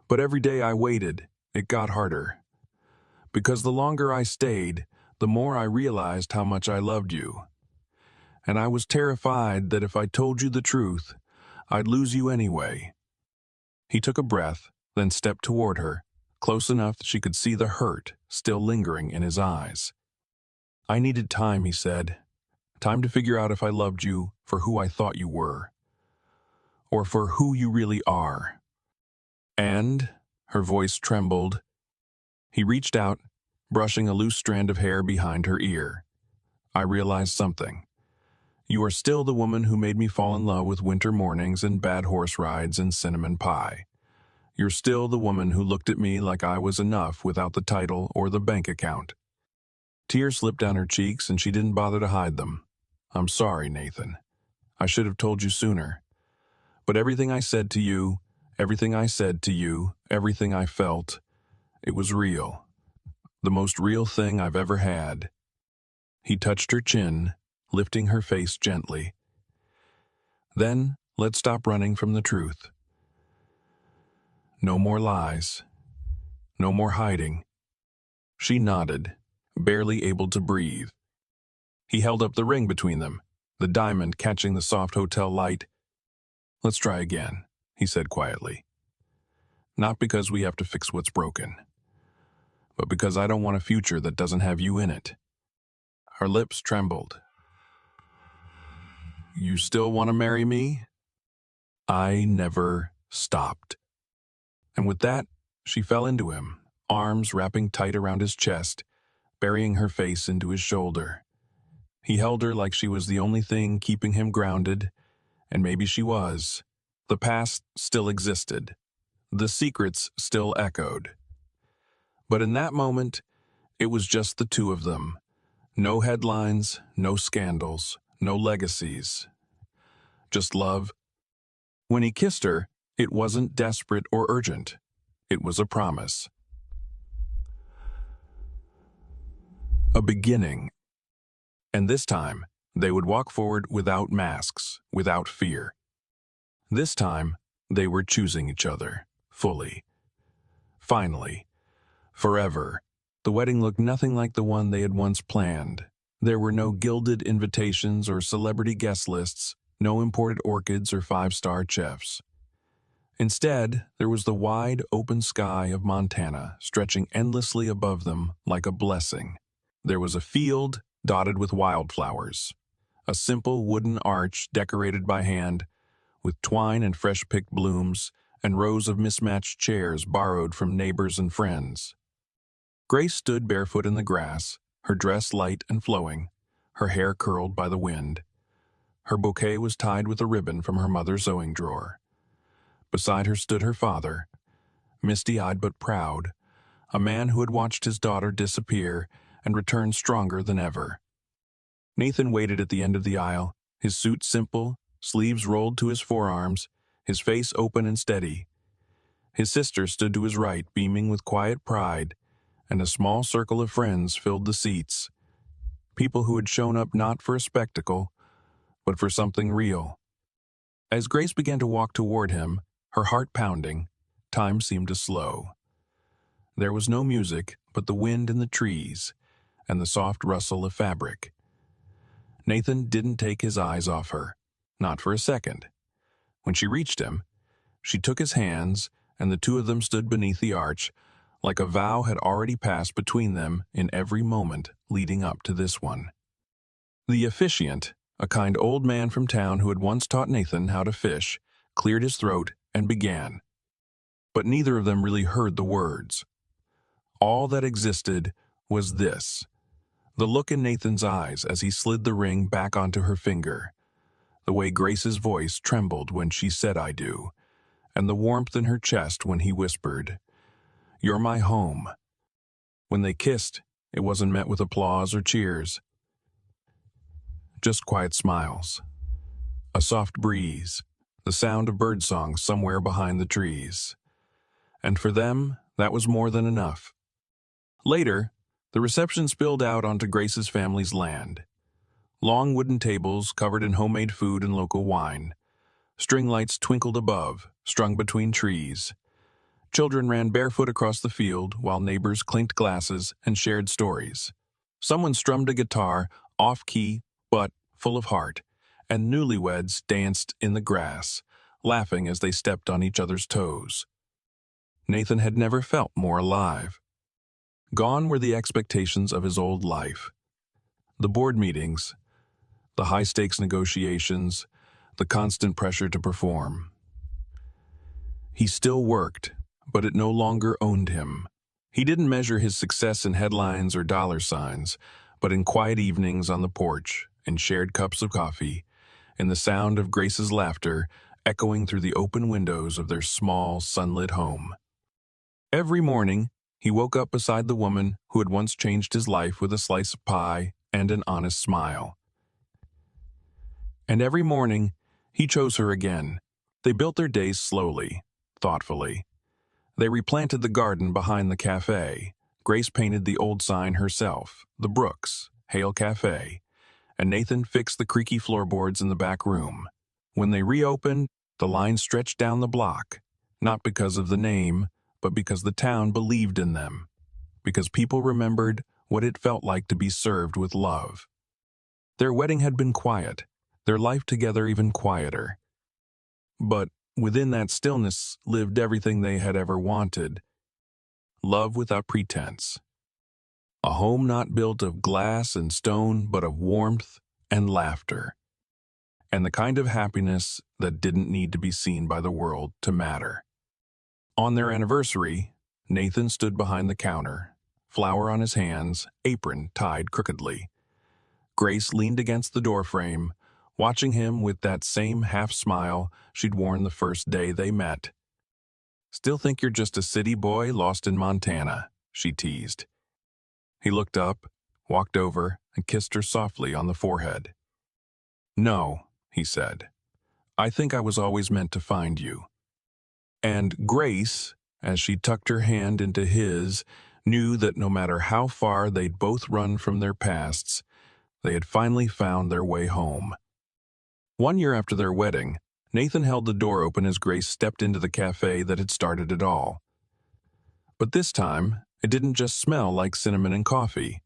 "But every day I waited, it got harder. Because the longer I stayed, the more I realized how much I loved you. And I was terrified that if I told you the truth, I'd lose you anyway." He took a breath, then stepped toward her, close enough that she could see the hurt still lingering in his eyes. "I needed time," he said. "Time to figure out if I loved you for who I thought you were, or for who you really are." And, her voice trembled, he reached out, brushing a loose strand of hair behind her ear. "I realized something. You are still the woman who made me fall in love with winter mornings and bad horse rides and cinnamon pie. You're still the woman who looked at me like I was enough without the title or the bank account." Tears slipped down her cheeks and she didn't bother to hide them. "I'm sorry, Nathan. I should have told you sooner. But everything I said to you, everything I said to you, everything I felt, it was real. The most real thing I've ever had." He touched her chin, lifting her face gently. "Then let's stop running from the truth. No more lies. No more hiding." She nodded, barely able to breathe. He held up the ring between them, the diamond catching the soft hotel light. "Let's try again," he said quietly. "Not because we have to fix what's broken, but because I don't want a future that doesn't have you in it." Her lips trembled. "You still want to marry me?" I never stopped. And with that, she fell into him, arms wrapping tight around his chest, burying her face into his shoulder. He held her like she was the only thing keeping him grounded, and maybe she was. The past still existed. The secrets still echoed. But in that moment, it was just the two of them. No headlines, no scandals, no legacies. Just love. When he kissed her, it wasn't desperate or urgent. It was a promise. A beginning. And this time, they would walk forward without masks, without fear. This time, they were choosing each other, fully. Finally. Forever. The wedding looked nothing like the one they had once planned. There were no gilded invitations or celebrity guest lists, no imported orchids or five-star chefs. Instead, there was the wide, open sky of Montana stretching endlessly above them like a blessing. There was a field dotted with wildflowers, a simple wooden arch decorated by hand, with twine and fresh-picked blooms, and rows of mismatched chairs borrowed from neighbors and friends. Grace stood barefoot in the grass, her dress light and flowing, her hair curled by the wind. Her bouquet was tied with a ribbon from her mother's sewing drawer. Beside her stood her father, misty-eyed but proud, a man who had watched his daughter disappear and return stronger than ever. Nathan waited at the end of the aisle, his suit simple, sleeves rolled to his forearms, his face open and steady. His sister stood to his right, beaming with quiet pride, and a small circle of friends filled the seats. People who had shown up not for a spectacle, but for something real. As Grace began to walk toward him, her heart pounding, time seemed to slow. There was no music but the wind in the trees and the soft rustle of fabric. Nathan didn't take his eyes off her, not for a second. When she reached him, she took his hands, and the two of them stood beneath the arch, like a vow had already passed between them in every moment leading up to this one. The officiant, a kind old man from town who had once taught Nathan how to fish, cleared his throat and began. But neither of them really heard the words. All that existed was this: the look in Nathan's eyes as he slid the ring back onto her finger, the way Grace's voice trembled when she said "I do," and the warmth in her chest when he whispered, "You're my home." When they kissed, it wasn't met with applause or cheers. Just quiet smiles, a soft breeze, the sound of birdsong somewhere behind the trees. And for them, that was more than enough. Later, the reception spilled out onto Grace's family's land. Long wooden tables covered in homemade food and local wine. String lights twinkled above, strung between trees. Children ran barefoot across the field while neighbors clinked glasses and shared stories. Someone strummed a guitar, off-key, but full of heart, and newlyweds danced in the grass, laughing as they stepped on each other's toes. Nathan had never felt more alive. Gone were the expectations of his old life. The board meetings, the high-stakes negotiations, the constant pressure to perform. He still worked, but it no longer owned him. He didn't measure his success in headlines or dollar signs, but in quiet evenings on the porch, in shared cups of coffee, in the sound of Grace's laughter echoing through the open windows of their small, sunlit home. Every morning, he woke up beside the woman who had once changed his life with a slice of pie and an honest smile. And every morning, he chose her again. They built their days slowly, thoughtfully. They replanted the garden behind the cafe. Grace painted the old sign herself, the Brooks, Hale Cafe, and Nathan fixed the creaky floorboards in the back room. When they reopened, the line stretched down the block, not because of the name, but because the town believed in them, because people remembered what it felt like to be served with love. Their wedding had been quiet, their life together even quieter. But within that stillness lived everything they had ever wanted. Love without pretense. A home not built of glass and stone, but of warmth and laughter. And the kind of happiness that didn't need to be seen by the world to matter. On their anniversary, Nathan stood behind the counter, flower on his hands, apron tied crookedly. Grace leaned against the doorframe, watching him with that same half-smile she'd worn the first day they met. "Still think you're just a city boy lost in Montana," she teased. He looked up, walked over, and kissed her softly on the forehead. "No," he said. "I think I was always meant to find you." And Grace, as she tucked her hand into his, knew that no matter how far they'd both run from their pasts, they had finally found their way home. 1 year after their wedding, Nathan held the door open as Grace stepped into the cafe that had started it all. But this time, it didn't just smell like cinnamon and coffee.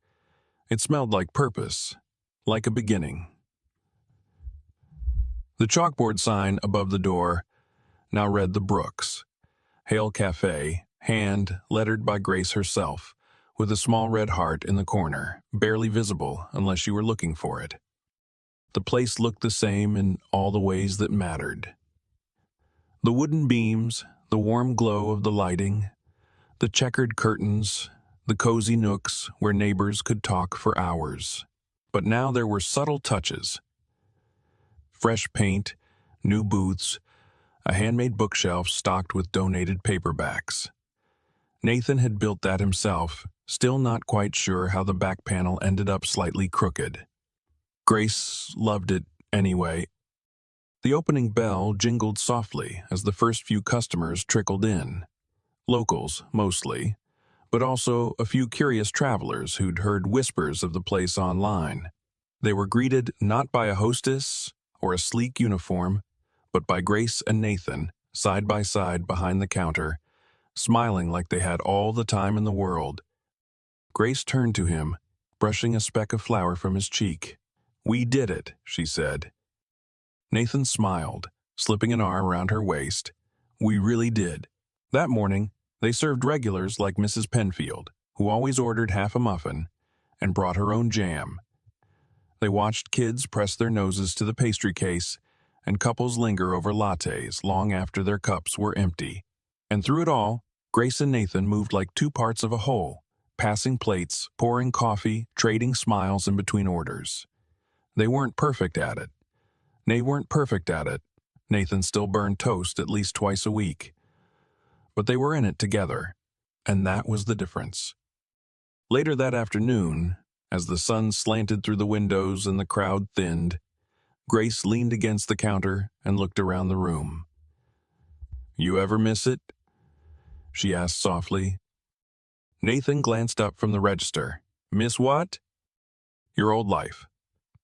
It smelled like purpose, like a beginning. The chalkboard sign above the door now read the Brooks, Hale Cafe, hand-lettered by Grace herself, with a small red heart in the corner, barely visible unless you were looking for it. The place looked the same in all the ways that mattered. The wooden beams, the warm glow of the lighting, the checkered curtains, the cozy nooks where neighbors could talk for hours. But now there were subtle touches. Fresh paint, new booths, a handmade bookshelf stocked with donated paperbacks. Nathan had built that himself, still not quite sure how the back panel ended up slightly crooked. Grace loved it anyway. The opening bell jingled softly as the first few customers trickled in. Locals, mostly, but also a few curious travelers who'd heard whispers of the place online. They were greeted not by a hostess or a sleek uniform, but by Grace and Nathan, side by side behind the counter, smiling like they had all the time in the world. Grace turned to him, brushing a speck of flour from his cheek. "We did it," she said. Nathan smiled, slipping an arm around her waist. "We really did." That morning, they served regulars like Mrs. Penfield, who always ordered half a muffin, and brought her own jam. They watched kids press their noses to the pastry case, and couples linger over lattes long after their cups were empty. And through it all, Grace and Nathan moved like two parts of a whole, passing plates, pouring coffee, trading smiles in between orders. They weren't perfect at it. Nathan still burned toast at least twice a week. But they were in it together, and that was the difference. Later that afternoon, as the sun slanted through the windows and the crowd thinned, Grace leaned against the counter and looked around the room. "You ever miss it?" she asked softly. Nathan glanced up from the register. "Miss what?" "Your old life.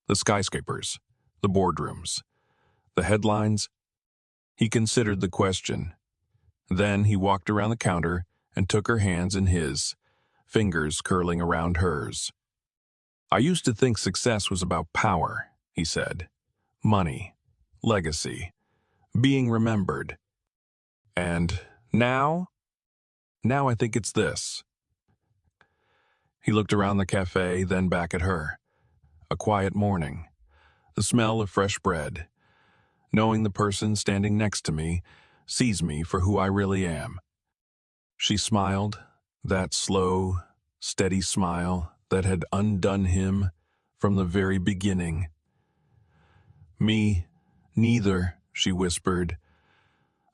The skyscrapers, the boardrooms, the headlines." He considered the question. Then he walked around the counter and took her hands in his, fingers curling around hers. "I used to think success was about power," he said. "Money, legacy, being remembered. And now I think it's this." He looked around the cafe, then back at her. A quiet morning. The smell of fresh bread. Knowing the person standing next to me sees me for who I really am. She smiled, that slow, steady smile that had undone him from the very beginning. "Me, neither," she whispered.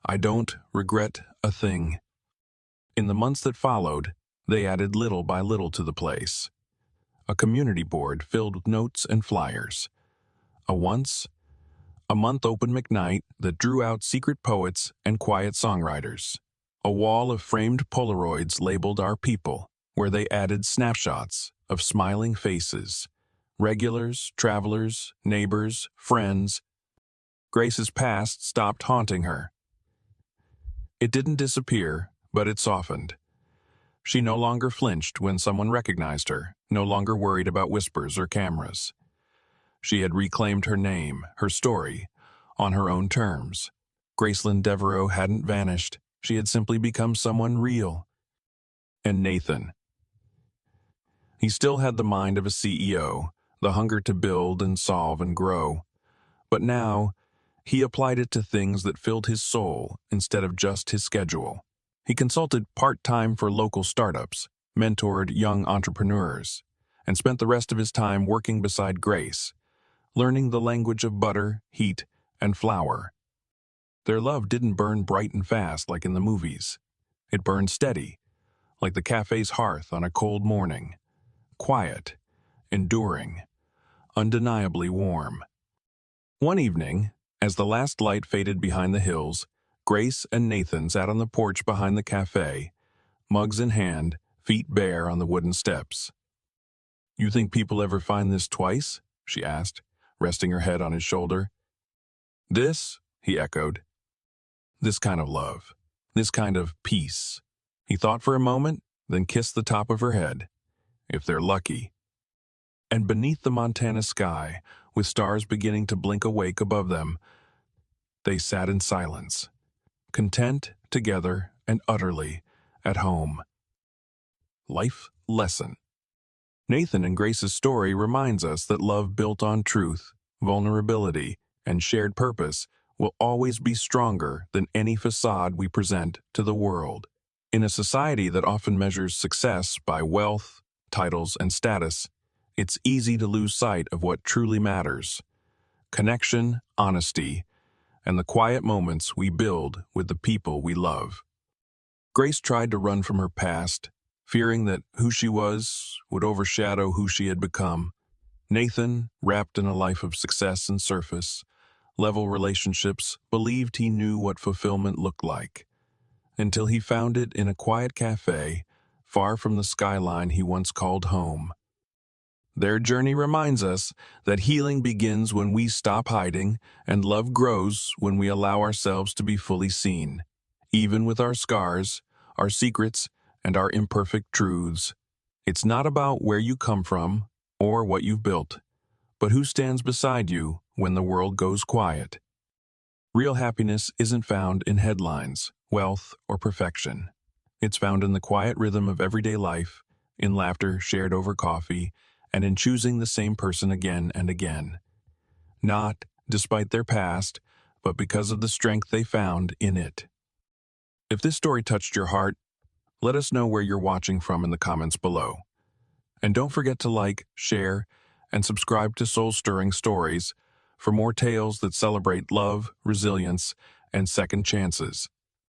"I don't regret a thing." In the months that followed, They added little by little to the place. A community board filled with notes and flyers. A once-a-month open McNight that drew out secret poets and quiet songwriters. A wall of framed Polaroids labeled Our People, where they added snapshots of smiling faces. Regulars, travelers, neighbors, friends. Grace's past stopped haunting her. It didn't disappear, but it softened. She no longer flinched when someone recognized her, no longer worried about whispers or cameras. She had reclaimed her name, her story, on her own terms. Gracelyn Devereaux hadn't vanished. She had simply become someone real. And Nathan. He still had the mind of a CEO, the hunger to build and solve and grow. But now, he applied it to things that filled his soul instead of just his schedule. He consulted part-time for local startups, mentored young entrepreneurs, and spent the rest of his time working beside Grace, learning the language of butter, heat, and flour. Their love didn't burn bright and fast like in the movies. It burned steady, like the cafe's hearth on a cold morning. Quiet, enduring, undeniably warm. One evening, as the last light faded behind the hills, Grace and Nathan sat on the porch behind the cafe, mugs in hand, feet bare on the wooden steps. "You think people ever find this twice?" she asked, resting her head on his shoulder. "This?" he echoed. "This kind of love. This kind of peace." He thought for a moment, then kissed the top of her head. "If they're lucky." And beneath the Montana sky, with stars beginning to blink awake above them, they sat in silence, content together and utterly at home. Life lesson. Nathan and Grace's story reminds us that love built on truth, vulnerability, and shared purpose will always be stronger than any facade we present to the world. In a society that often measures success by wealth, titles, and status, it's easy to lose sight of what truly matters: connection, honesty, and the quiet moments we build with the people we love. Grace tried to run from her past, fearing that who she was would overshadow who she had become. Nathan, wrapped in a life of success and surface-level relationships, believed he knew what fulfillment looked like, until he found it in a quiet cafe, far from the skyline he once called home. Their journey reminds us that healing begins when we stop hiding, and love grows when we allow ourselves to be fully seen, even with our scars, our secrets, and our imperfect truths. It's not about where you come from or what you've built, but who stands beside you when the world goes quiet. Real happiness isn't found in headlines, wealth, or perfection. It's found in the quiet rhythm of everyday life, in laughter shared over coffee, and in choosing the same person again and again. Not despite their past, but because of the strength they found in it. If this story touched your heart, let us know where you're watching from in the comments below. And don't forget to like, share, and subscribe to Soul Stirring Stories for more tales that celebrate love, resilience, and second chances.